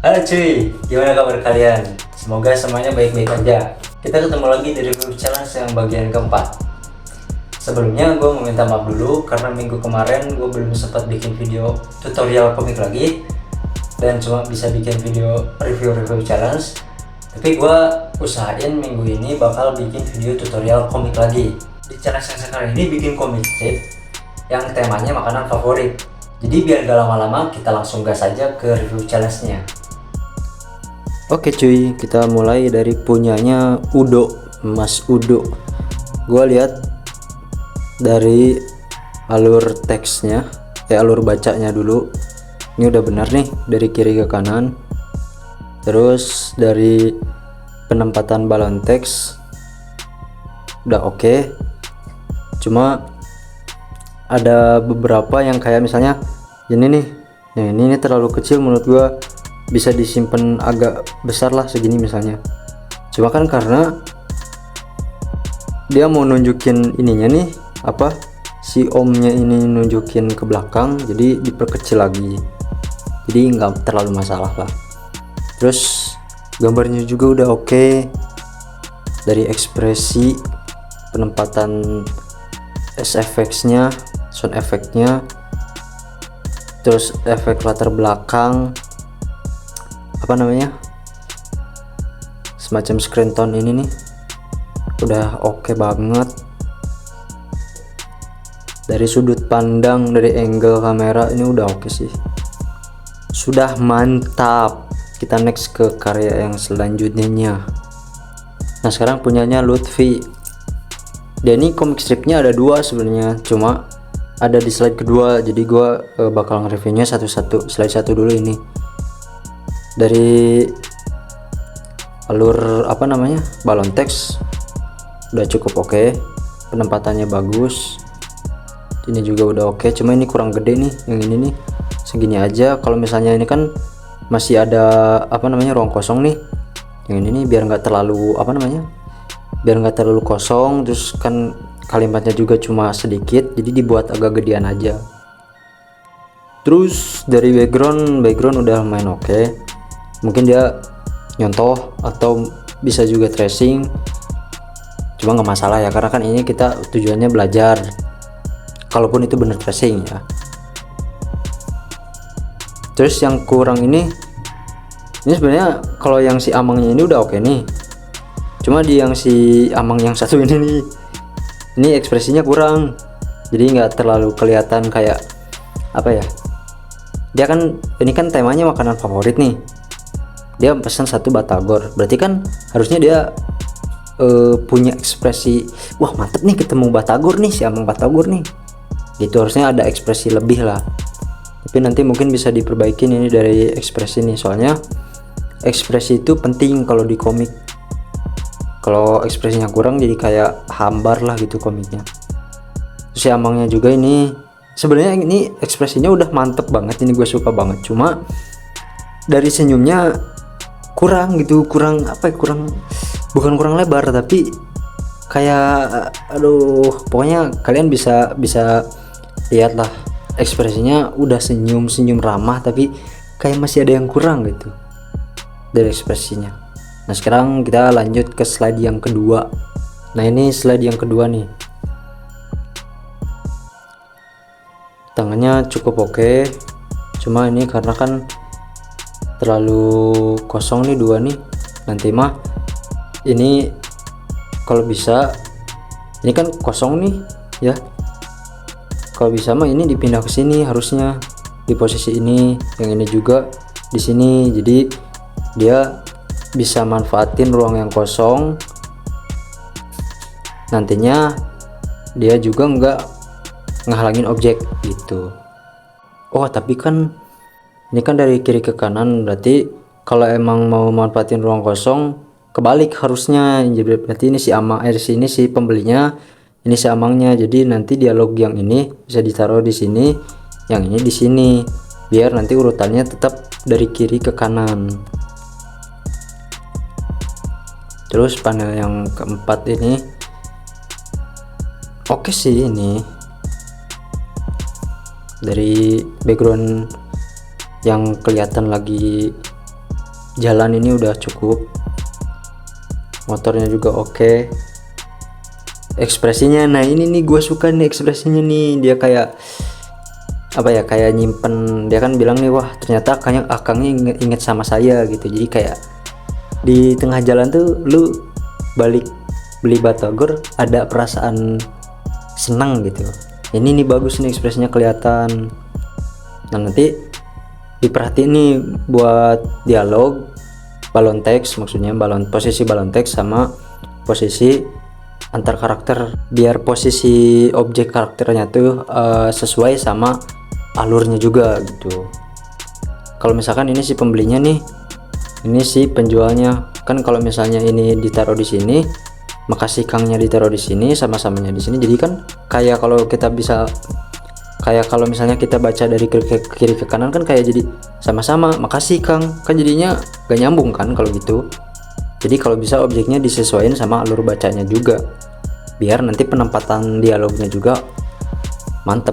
Halo cuy, gimana kabar kalian? Semoga semuanya baik-baik aja. Kita ketemu lagi di review challenge yang bagian keempat. Sebelumnya gue mau minta maaf dulu karena minggu kemarin gue belum sempat bikin video tutorial komik lagi dan cuma bisa bikin video review challenge. Tapi gue usahain minggu ini bakal bikin video tutorial komik lagi. Di challenge yang sekarang ini bikin komik strip yang temanya makanan favorit. Jadi biar gak lama-lama kita langsung gas aja ke review challenge-nya. Oke cuy, kita mulai dari punyanya Udo, Mas Udo. Gua lihat dari alur teksnya, alur bacanya dulu. Ini udah benar nih dari kiri ke kanan. Terus dari penempatan balon teks udah oke. Cuma ada beberapa yang kayak misalnya ini nih, yang ini terlalu kecil menurut gua. Bisa disimpan agak besar lah segini misalnya. Cuma kan karena dia mau nunjukin ininya nih, si omnya ini nunjukin ke belakang, jadi diperkecil lagi, jadi nggak terlalu masalah lah. Terus gambarnya juga udah oke. Dari ekspresi, penempatan SFX-nya, sound effect-nya, terus efek latar belakang, semacam screen tone ini nih udah oke banget. Dari sudut pandang, dari angle kamera ini udah oke sih, sudah mantap. Kita next ke karya yang selanjutnya. Nah sekarang punyanya Lutfi. Dia ini komik stripnya ada dua sebenarnya, cuma ada di slide kedua, jadi gua bakal nge-reviewnya satu-satu. Slide satu dulu ini. Dari alur balon teks udah cukup oke. Penempatannya bagus, ini juga udah oke. Cuma ini kurang gede nih, yang ini nih segini aja. Kalau misalnya ini kan masih ada ruang kosong nih, yang ini nih biar nggak terlalu kosong. Terus kan kalimatnya juga cuma sedikit, jadi dibuat agak gedean aja. Terus dari background udah main oke. Mungkin dia nyontoh atau bisa juga tracing, cuma nggak masalah ya, karena kan ini kita tujuannya belajar, kalaupun itu bener tracing ya. Terus yang kurang ini sebenarnya kalau yang si Amangnya ini udah oke nih, cuma di yang si Amang yang satu ini nih, ini ekspresinya kurang, jadi nggak terlalu kelihatan kayak dia kan ini kan temanya makanan favorit nih. Dia pesan satu batagor, berarti kan harusnya dia punya ekspresi, wah mantep nih ketemu batagor nih, si Amang batagor nih, gitu. Harusnya ada ekspresi lebih lah, tapi nanti mungkin bisa diperbaikin ini dari ekspresi nih, soalnya ekspresi itu penting kalau di komik. Kalau ekspresinya kurang jadi kayak hambar lah gitu komiknya. Terus si Amangnya juga ini sebenarnya ini ekspresinya udah mantep banget, ini gue suka banget, cuma dari senyumnya kurang bukan kurang lebar, tapi kayak pokoknya kalian bisa lihat lah, ekspresinya udah senyum ramah, tapi kayak masih ada yang kurang gitu dari ekspresinya. Nah sekarang kita lanjut ke slide yang kedua. Nah ini slide yang kedua nih, tangannya cukup oke, cuma ini karena kan terlalu kosong nih dua nih. Nanti mah ini kalau bisa, ini kan kosong nih ya, kalau bisa mah ini dipindah ke sini, harusnya di posisi ini, yang ini juga di sini, jadi dia bisa manfaatin ruang yang kosong. Nantinya dia juga nggak ngehalangin objek gitu. Oh tapi kan ini kan dari kiri ke kanan, berarti kalau emang mau manfaatin ruang kosong kebalik harusnya. Jadi berarti ini si Amang, sini si pembelinya, ini si Amangnya. Jadi nanti dialog yang ini bisa ditaruh di sini, yang ini di sini, biar nanti urutannya tetap dari kiri ke kanan. Terus panel yang keempat ini oke sih, ini dari background yang kelihatan lagi jalan ini udah cukup, motornya juga oke. Ekspresinya, nah ini nih gue suka nih ekspresinya nih, dia kayak apa ya, kayak nyimpen, dia kan bilang nih, wah ternyata akangnya inget sama saya gitu. Jadi kayak di tengah jalan tuh lu balik beli batagor ada perasaan senang gitu. Ini nih bagus nih ekspresinya kelihatan. Nah nanti diperhatiin nih buat dialog balon teks, maksudnya posisi balon teks sama posisi antar karakter, biar posisi objek karakternya tuh sesuai sama alurnya juga gitu. Kalau misalkan ini si pembelinya nih, ini si penjualnya, kan kalau misalnya ini ditaruh di sini, maka si kangnya ditaruh di sini, sama-samanya di sini, jadi kan kayak kalau misalnya kita baca dari kiri ke kanan kan kayak jadi sama-sama makasih kang, kan jadinya gak nyambung kan kalau gitu. Jadi kalau bisa objeknya disesuaikan sama alur bacanya juga, biar nanti penempatan dialognya juga mantep.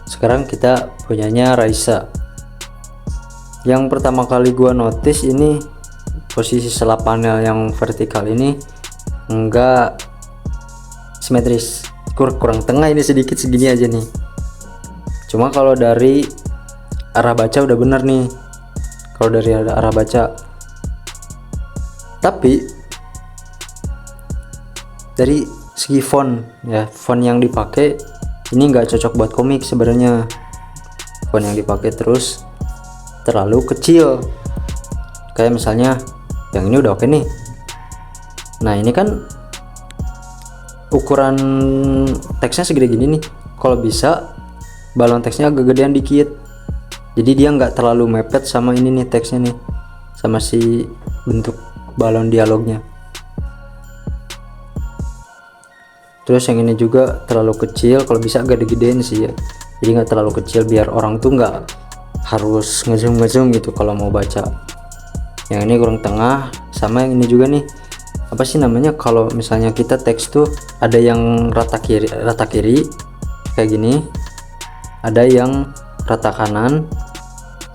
Sekarang kita punyanya Raisa. Yang pertama kali gua notice ini posisi selap panel yang vertikal ini enggak simetris, kurang tengah ini sedikit, segini aja nih. Cuma kalau dari arah baca udah bener nih, kalau dari arah baca. Tapi dari segi font ya, font yang dipakai ini nggak cocok buat komik sebenarnya. Font yang dipakai terus terlalu kecil, kayak misalnya yang ini udah oke nih. Nah ini kan ukuran teksnya segede gini nih, kalau bisa balon teksnya agak gedean dikit, jadi dia nggak terlalu mepet sama ini nih teksnya nih, sama si bentuk balon dialognya. Terus yang ini juga terlalu kecil, kalau bisa agak digedein sih ya, jadi nggak terlalu kecil biar orang tuh nggak harus ngezoom gitu kalau mau baca. Yang ini kurang tengah, sama yang ini juga nih, apa sih namanya, kalau misalnya kita teks tuh ada yang rata kiri kayak gini, ada yang rata kanan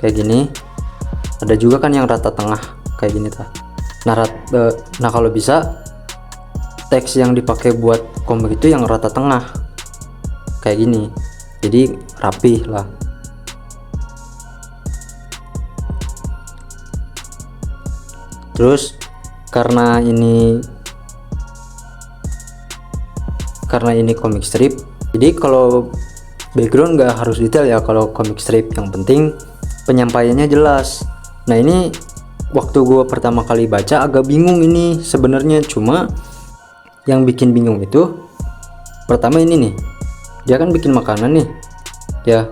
kayak gini, ada juga kan yang rata tengah kayak gini ta. Nah kalau bisa teks yang dipakai buat komik itu yang rata tengah kayak gini, jadi rapih lah. Terus karena ini komik strip, jadi kalau background nggak harus detail ya kalau komik strip, yang penting penyampaiannya jelas. Nah ini waktu gue pertama kali baca agak bingung ini sebenarnya, cuma yang bikin bingung itu pertama ini nih, dia kan bikin makanan nih ya,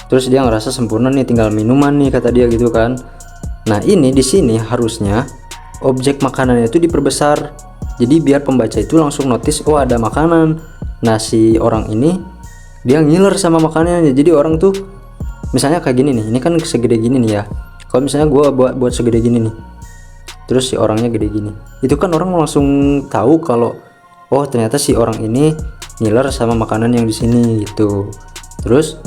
terus dia ngerasa sempurna nih tinggal minuman nih kata dia gitu kan. Nah ini di sini harusnya objek makanannya itu diperbesar, jadi biar pembaca itu langsung notice oh ada makanan. Nah si orang ini dia ngiler sama makanannya, jadi orang tuh misalnya kayak gini nih, ini kan segede gini nih ya, kalau misalnya gua buat segede gini nih, terus si orangnya gede gini, itu kan orang langsung tahu kalau oh ternyata si orang ini ngiler sama makanan yang di sini gitu. Terus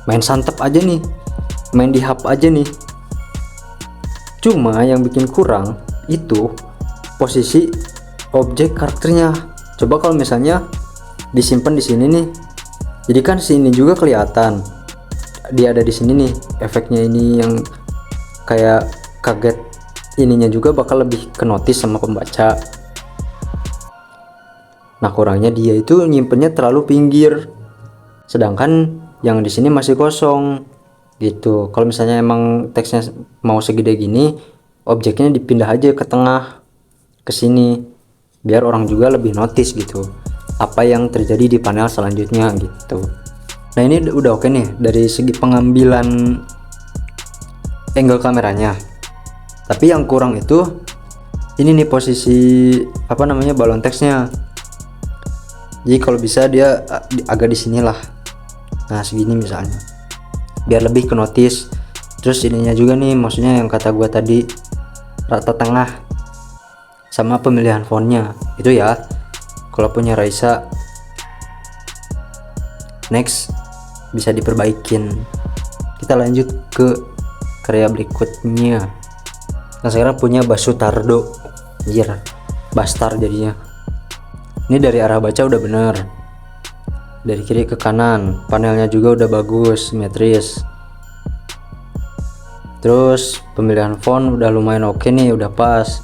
main santap aja nih, main dihap aja nih. Cuma yang bikin kurang itu posisi objek karakternya. Coba kalau misalnya disimpan di sini nih, jadi kan sini juga kelihatan dia ada di sini nih, efeknya ini yang kayak kaget ininya juga bakal lebih ke notice sama pembaca. Nah kurangnya dia itu nyimpennya terlalu pinggir, sedangkan yang di sini masih kosong gitu. Kalau misalnya emang teksnya mau segede gini, objeknya dipindah aja ke tengah, ke sini, biar orang juga lebih notice gitu apa yang terjadi di panel selanjutnya gitu. Nah ini udah oke nih dari segi pengambilan angle kameranya, tapi yang kurang itu ini nih posisi apa namanya balon teksnya. Jadi kalau bisa dia agak di sinilah, nah segini misalnya, biar lebih ke notice. Terus ininya juga nih, maksudnya yang kata gua tadi rata tengah, sama pemilihan fontnya itu ya. Kalau punya Raisa, next bisa diperbaikin. Kita lanjut ke karya berikutnya. Nah sekarang punya Basutardo, anjir Bastar jadinya. Ini dari arah baca udah bener, dari kiri ke kanan, panelnya juga udah bagus, simetris. Terus pemilihan font udah lumayan oke nih, udah pas.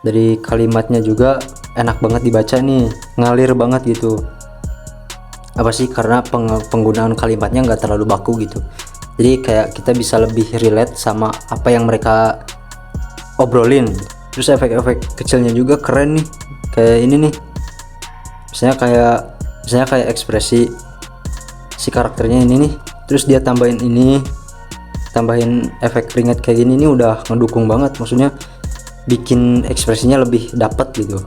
Dari kalimatnya juga enak banget dibaca nih, ngalir banget gitu. Apa sih, karena penggunaan kalimatnya nggak terlalu baku gitu, jadi kayak kita bisa lebih relate sama apa yang mereka obrolin. Terus efek-efek kecilnya juga keren nih, kayak ini nih, misalnya kayak ekspresi si karakternya ini nih, terus dia tambahin efek keringat kayak gini, ini udah ngedukung banget, maksudnya bikin ekspresinya lebih dapat gitu.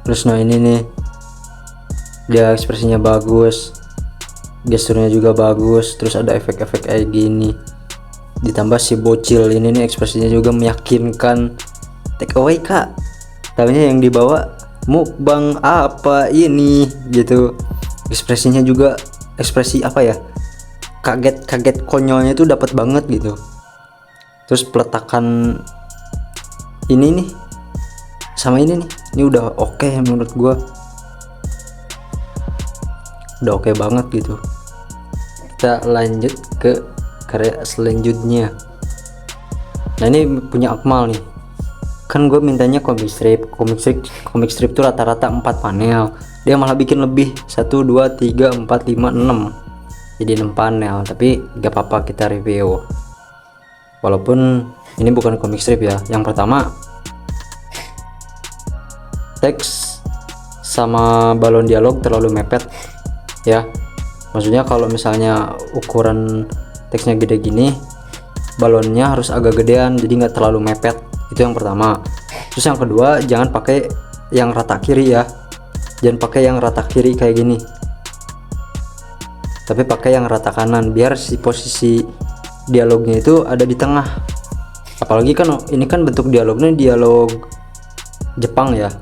Terus nah ini nih, dia ekspresinya bagus, gesturnya juga bagus, terus ada efek-efek kayak gini, ditambah si bocil ini nih ekspresinya juga meyakinkan. Take away kak, tahunya yang dibawa mukbang apa ini gitu. Ekspresinya juga ekspresi apa ya, kaget konyolnya itu dapat banget gitu. Terus peletakan ini nih sama ini udah oke menurut gua, udah oke banget gitu. Kita lanjut ke karya selanjutnya. Nah ini punya Akmal nih, kan gue mintanya comic strip tuh rata-rata 4 panel, dia malah bikin lebih, 1 2 3 4 5 6, jadi 6 panel. Tapi gak apa-apa, kita review walaupun ini bukan comic strip ya. Yang pertama, teks sama balon dialog terlalu mepet ya, maksudnya kalau misalnya ukuran teksnya gede gini, balonnya harus agak gedean jadi nggak terlalu mepet. Itu yang pertama. Terus yang kedua, jangan pakai yang rata kiri ya, jangan pakai yang rata kiri kayak gini, tapi pakai yang rata kanan biar si posisi dialognya itu ada di tengah. Apalagi kan ini kan bentuk dialognya dialog Jepang ya,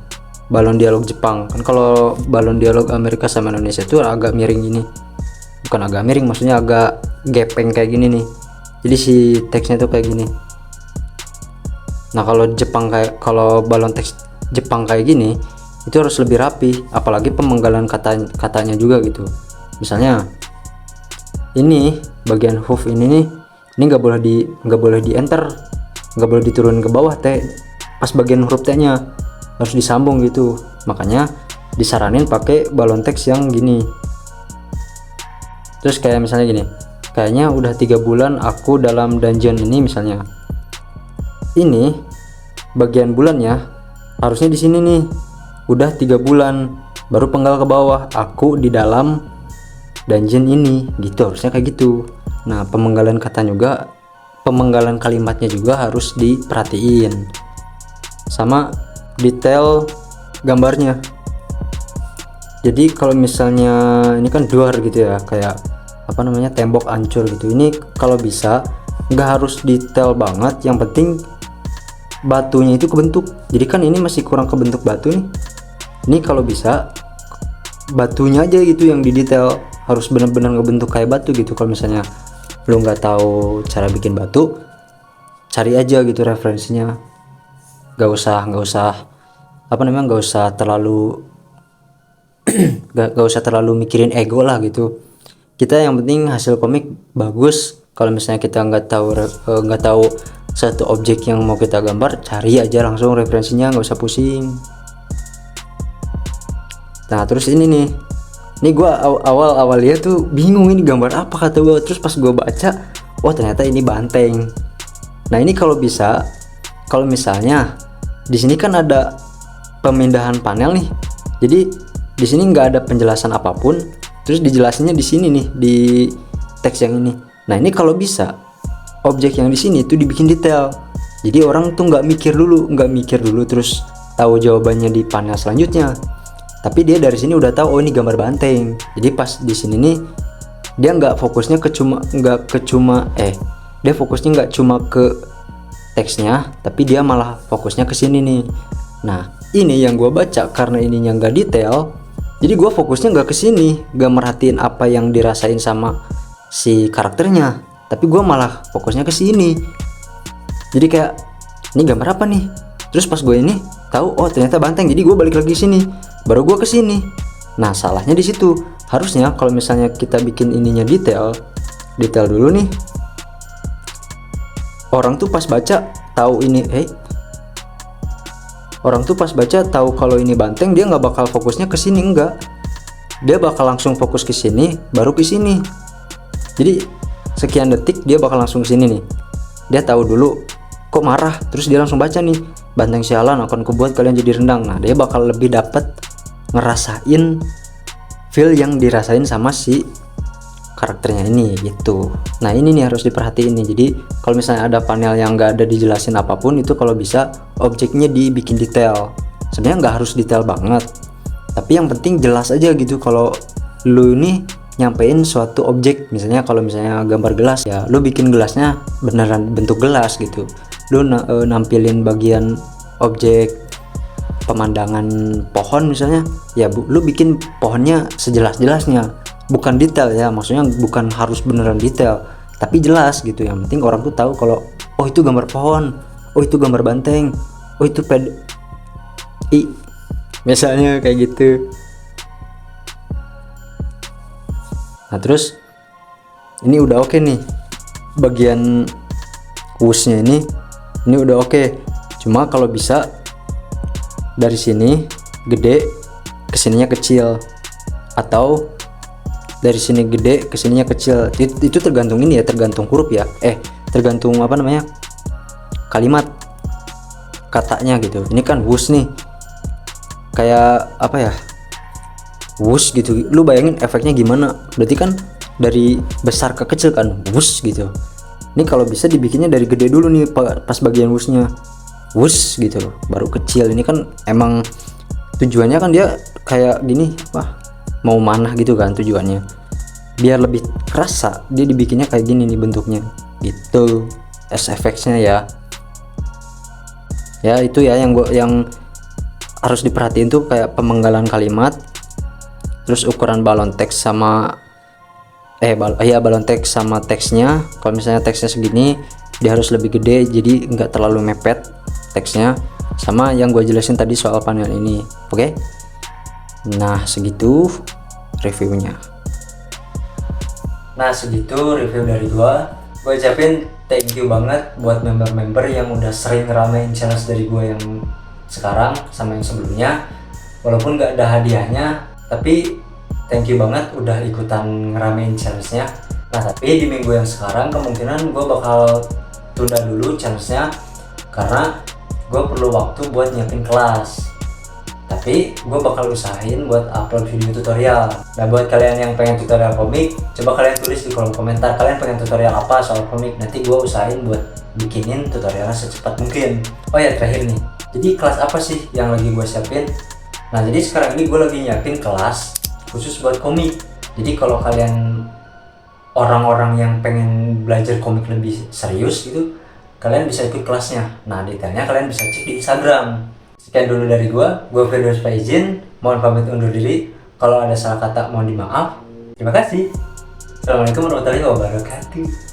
balon dialog Jepang kan. Kalau balon dialog Amerika sama Indonesia itu agak miring gini, bukan agak miring, maksudnya agak gepeng kayak gini nih, jadi si teksnya tuh kayak gini. Nah kalau balon teks Jepang kayak gini itu harus lebih rapi, apalagi pemenggalan katanya juga gitu. Misalnya ini bagian hoof ini nggak boleh di enter, nggak boleh diturunin ke bawah pas bagian huruf T nya harus disambung gitu. Makanya disaranin pakai balon teks yang gini. Terus kayak misalnya gini, kayaknya udah 3 bulan aku dalam dungeon ini misalnya. Ini bagian bulannya harusnya di sini nih, udah 3 bulan baru penggal ke bawah, aku di dalam dungeon ini gitu, harusnya kayak gitu. Nah pemenggalan kalimatnya juga harus diperhatiin, sama detail gambarnya. Jadi kalau misalnya ini kan duar gitu ya, kayak apa namanya, tembok hancur gitu, ini kalau bisa nggak harus detail banget, yang penting batunya itu kebentuk. Jadi kan ini masih kurang kebentuk batu nih, ini kalau bisa batunya aja gitu yang didetail, harus bener-bener ngebentuk kayak batu gitu. Kalau misalnya lu nggak tahu cara bikin batu, cari aja gitu referensinya, nggak usah terlalu gak usah terlalu mikirin ego lah gitu. Kita yang penting hasil komik bagus. Kalau misalnya kita nggak tahu satu objek yang mau kita gambar, cari aja langsung referensinya, nggak usah pusing. Nah terus ini gua awal lihat tuh bingung ini gambar apa kata gua, terus pas gua baca, oh ternyata ini banteng. Nah ini kalau misalnya di sini kan ada pemindahan panel nih, jadi di sini nggak ada penjelasan apapun, terus dijelasinnya di sini nih di teks yang ini. Nah ini kalau bisa objek yang di sini tuh dibikin detail, jadi orang tuh nggak mikir dulu terus tahu jawabannya di panel selanjutnya, tapi dia dari sini udah tahu, oh ini gambar banteng. Jadi pas di sini nih dia nggak fokusnya dia fokusnya nggak cuma ke teksnya, tapi dia malah fokusnya ke sini nih. Nah ini yang gua baca, karena ininya nggak detail, jadi gua fokusnya nggak ke sini, nggak merhatiin apa yang dirasain sama si karakternya, tapi gue malah fokusnya ke sini. Jadi kayak ini gambar apa nih, terus pas gue ini tahu oh ternyata banteng, jadi gue balik lagi sini, baru gue ke sini. Nah salahnya di situ. Harusnya kalau misalnya kita bikin ininya detail dulu nih, orang tuh pas baca tahu ini orang tuh pas baca tahu kalau ini banteng, dia nggak bakal fokusnya ke sini, enggak, dia bakal langsung fokus ke sini baru ke sini. Jadi sekian detik dia bakal langsung ke sini nih, dia tahu dulu kok marah, terus dia langsung baca nih, banteng sialan akan kubuat kalian jadi rendang. Nah dia bakal lebih dapet ngerasain feel yang dirasain sama si karakternya ini gitu. Nah ini nih harus diperhatiin nih. Jadi kalau misalnya ada panel yang nggak ada dijelasin apapun, itu kalau bisa objeknya dibikin detail. Sebenarnya nggak harus detail banget, tapi yang penting jelas aja gitu. Kalau lu nih nyampein suatu objek, misalnya kalau misalnya gambar gelas ya, lu bikin gelasnya beneran bentuk gelas gitu. Lu nampilin bagian objek pemandangan pohon misalnya ya, lu bikin pohonnya sejelas-jelasnya, bukan detail ya, maksudnya bukan harus beneran detail tapi jelas gitu. Yang penting orang tuh tahu kalau oh itu gambar pohon, oh itu gambar banteng, oh itu misalnya kayak gitu. Nah terus ini udah oke nih, bagian wushnya ini udah oke. Cuma kalau bisa dari sini gede kesininya kecil, atau dari sini gede kesininya kecil, itu tergantung ini ya, tergantung huruf ya, tergantung apa namanya, kalimat katanya gitu. Ini kan wush nih, kayak apa ya, wush gitu, lu bayangin efeknya gimana, berarti kan dari besar ke kecil kan, wush gitu. Ini kalau bisa dibikinnya dari gede dulu nih pas bagian wushnya, wush gitu baru kecil. Ini kan emang tujuannya kan dia kayak gini, mau manah gitu kan tujuannya, biar lebih kerasa dia dibikinnya kayak gini nih bentuknya gitu, effects-nya ya itu ya yang harus diperhatiin tuh, kayak pemenggalan kalimat, terus ukuran balon teks sama balon teks sama teksnya. Kalau misalnya teksnya segini, dia harus lebih gede jadi nggak terlalu mepet teksnya, sama yang gue jelasin tadi soal panel ini. Oke? Nah segitu reviewnya. Nah segitu review dari gue ucapin thank you banget buat member-member yang udah sering ngeramein challenge dari gue yang sekarang sama yang sebelumnya. Walaupun gak ada hadiahnya, tapi thank you banget udah ikutan ngeramein challenge-nya. Nah tapi di minggu yang sekarang kemungkinan gue bakal tunda dulu challenge-nya, karena gue perlu waktu buat nyiapin kelas. Tapi gue bakal usahain buat upload video tutorial. Nah buat kalian yang pengen tutorial komik, coba kalian tulis di kolom komentar kalian pengen tutorial apa soal komik. Nanti gue usahain buat bikinin tutorialnya secepat mungkin. Oh ya terakhir nih, jadi kelas apa sih yang lagi gue siapin? Nah jadi sekarang ini gue lagi nyiapin kelas khusus buat komik. Jadi kalau kalian orang-orang yang pengen belajar komik lebih serius gitu, kalian bisa ikut kelasnya. Nah detailnya kalian bisa cek di Instagram. Sekian dulu dari gua Firdaus Faizin, mohon pamit undur diri. Kalau ada salah kata mohon dimaaf. Terima kasih. Assalamualaikum warahmatullahi wabarakatuh.